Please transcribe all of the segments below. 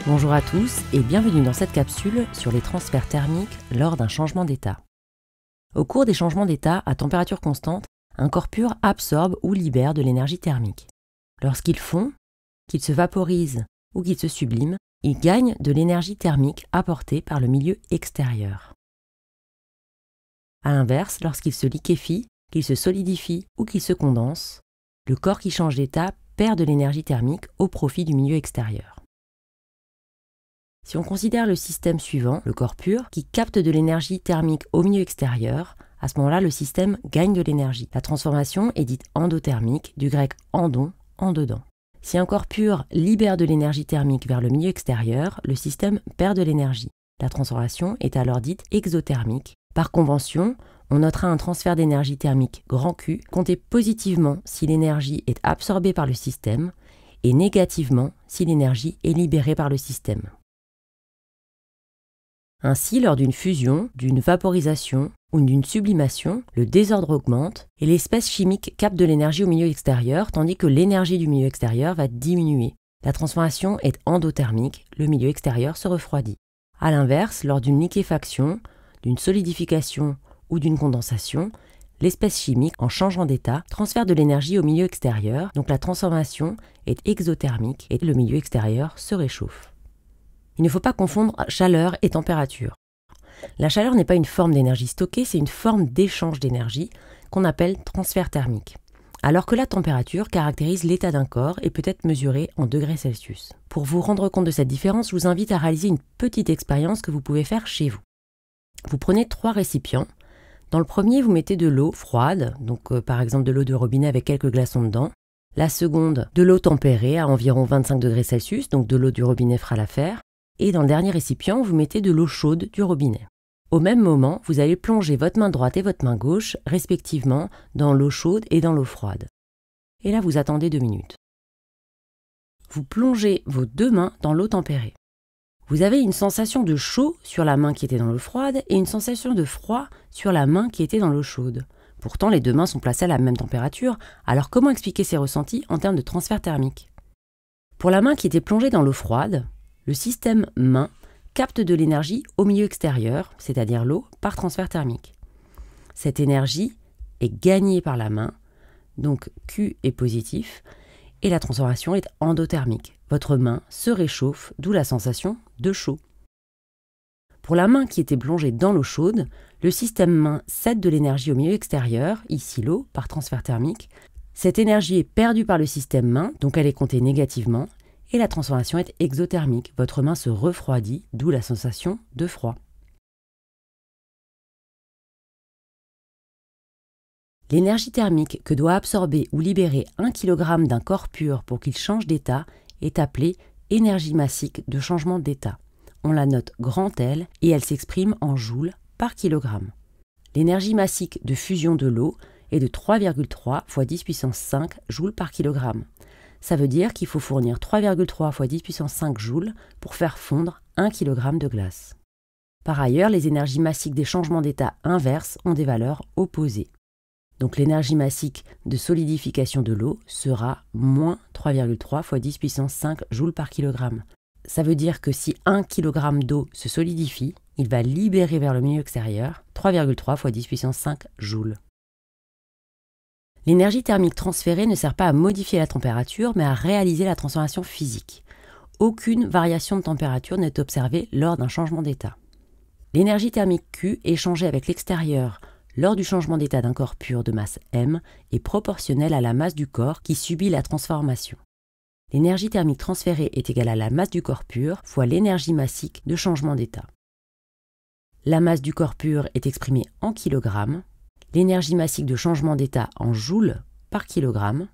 Bonjour à tous et bienvenue dans cette capsule sur les transferts thermiques lors d'un changement d'état. Au cours des changements d'état à température constante, un corps pur absorbe ou libère de l'énergie thermique. Lorsqu'il fond, qu'il se vaporise ou qu'il se sublime, il gagne de l'énergie thermique apportée par le milieu extérieur. A l'inverse, lorsqu'il se liquéfie, qu'il se solidifie ou qu'il se condense, le corps qui change d'état perd de l'énergie thermique au profit du milieu extérieur. Si on considère le système suivant, le corps pur, qui capte de l'énergie thermique au milieu extérieur, à ce moment-là, le système gagne de l'énergie. La transformation est dite endothermique, du grec endon, en dedans. Si un corps pur libère de l'énergie thermique vers le milieu extérieur, le système perd de l'énergie. La transformation est alors dite exothermique. Par convention, on notera un transfert d'énergie thermique grand Q, compté positivement si l'énergie est absorbée par le système et négativement si l'énergie est libérée par le système. Ainsi, lors d'une fusion, d'une vaporisation ou d'une sublimation, le désordre augmente et l'espèce chimique capte de l'énergie au milieu extérieur tandis que l'énergie du milieu extérieur va diminuer. La transformation est endothermique, le milieu extérieur se refroidit. A l'inverse, lors d'une liquéfaction, d'une solidification ou d'une condensation, l'espèce chimique, en changeant d'état, transfère de l'énergie au milieu extérieur, donc la transformation est exothermique et le milieu extérieur se réchauffe. Il ne faut pas confondre chaleur et température. La chaleur n'est pas une forme d'énergie stockée, c'est une forme d'échange d'énergie qu'on appelle transfert thermique. Alors que la température caractérise l'état d'un corps et peut être mesurée en degrés Celsius. Pour vous rendre compte de cette différence, je vous invite à réaliser une petite expérience que vous pouvez faire chez vous. Vous prenez 3 récipients. Dans le premier, vous mettez de l'eau froide, donc par exemple de l'eau de robinet avec quelques glaçons dedans. La seconde, de l'eau tempérée à environ 25 degrés Celsius, donc de l'eau du robinet fera l'affaire. Et dans le dernier récipient, vous mettez de l'eau chaude du robinet. Au même moment, vous allez plonger votre main droite et votre main gauche, respectivement, dans l'eau chaude et dans l'eau froide. Et là, vous attendez 2 minutes. Vous plongez vos 2 mains dans l'eau tempérée. Vous avez une sensation de chaud sur la main qui était dans l'eau froide et une sensation de froid sur la main qui était dans l'eau chaude. Pourtant, les 2 mains sont placées à la même température, alors comment expliquer ces ressentis en termes de transfert thermique? Pour la main qui était plongée dans l'eau froide, le système main capte de l'énergie au milieu extérieur, c'est-à-dire l'eau, par transfert thermique. Cette énergie est gagnée par la main, donc Q est positif, et la transformation est endothermique. Votre main se réchauffe, d'où la sensation de chaud. Pour la main qui était plongée dans l'eau chaude, le système main cède de l'énergie au milieu extérieur, ici l'eau, par transfert thermique. Cette énergie est perdue par le système main, donc elle est comptée négativement, et la transformation est exothermique. Votre main se refroidit, d'où la sensation de froid. L'énergie thermique que doit absorber ou libérer 1 kg d'un corps pur pour qu'il change d'état est appelée énergie massique de changement d'état. On la note grand L et elle s'exprime en joules par kilogramme. L'énergie massique de fusion de l'eau est de 3,3 × 10 puissance 5 joules par kilogramme. Ça veut dire qu'il faut fournir 3,3 × 10 puissance 5 joules pour faire fondre 1 kg de glace. Par ailleurs, les énergies massiques des changements d'état inverses ont des valeurs opposées. Donc l'énergie massique de solidification de l'eau sera moins 3,3 × 10 puissance 5 joules par kilogramme. Ça veut dire que si 1 kg d'eau se solidifie, il va libérer vers le milieu extérieur 3,3 × 10 puissance 5 joules. L'énergie thermique transférée ne sert pas à modifier la température, mais à réaliser la transformation physique. Aucune variation de température n'est observée lors d'un changement d'état. L'énergie thermique Q échangée avec l'extérieur lors du changement d'état d'un corps pur de masse M est proportionnelle à la masse du corps qui subit la transformation. L'énergie thermique transférée est égale à la masse du corps pur fois l'énergie massique de changement d'état. La masse du corps pur est exprimée en kilogrammes, l'énergie massique de changement d'état en joules par kilogramme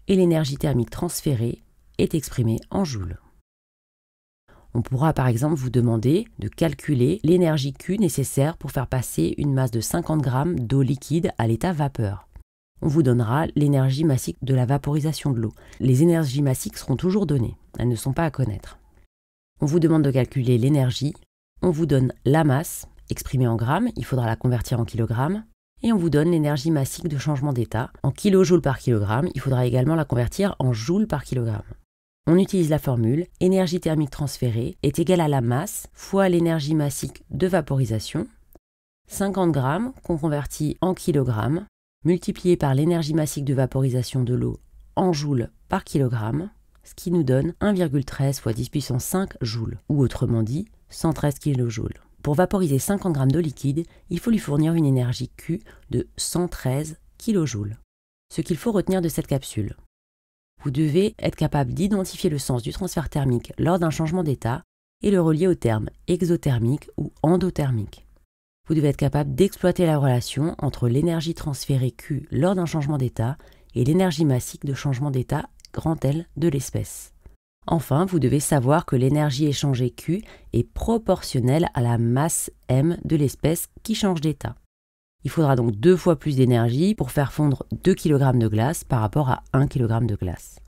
et l'énergie thermique transférée est exprimée en joules. On pourra par exemple vous demander de calculer l'énergie Q nécessaire pour faire passer une masse de 50 g d'eau liquide à l'état vapeur. On vous donnera l'énergie massique de la vaporisation de l'eau. Les énergies massiques seront toujours données, elles ne sont pas à connaître. On vous demande de calculer l'énergie, on vous donne la masse, exprimée en grammes, il faudra la convertir en kilogrammes, et on vous donne l'énergie massique de changement d'état. En kilojoules par kilogramme, il faudra également la convertir en joules par kilogramme. On utilise la formule énergie thermique transférée est égale à la masse fois l'énergie massique de vaporisation, 50 grammes qu'on convertit en kilogrammes, multiplié par l'énergie massique de vaporisation de l'eau en joules par kilogramme, ce qui nous donne 1,13 fois 10 puissance 5 joules, ou autrement dit 113 kJ. Pour vaporiser 50 grammes d'eau liquide, il faut lui fournir une énergie Q de 113 kJ. Ce qu'il faut retenir de cette capsule. Vous devez être capable d'identifier le sens du transfert thermique lors d'un changement d'état et le relier au terme exothermique ou endothermique. Vous devez être capable d'exploiter la relation entre l'énergie transférée Q lors d'un changement d'état et l'énergie massique de changement d'état grand L de l'espèce. Enfin, vous devez savoir que l'énergie échangée Q est proportionnelle à la masse M de l'espèce qui change d'état. Il faudra donc 2 fois plus d'énergie pour faire fondre 2 kg de glace par rapport à 1 kg de glace.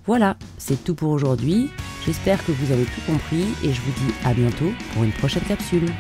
Voilà, c'est tout pour aujourd'hui. J'espère que vous avez tout compris et je vous dis à bientôt pour une prochaine capsule.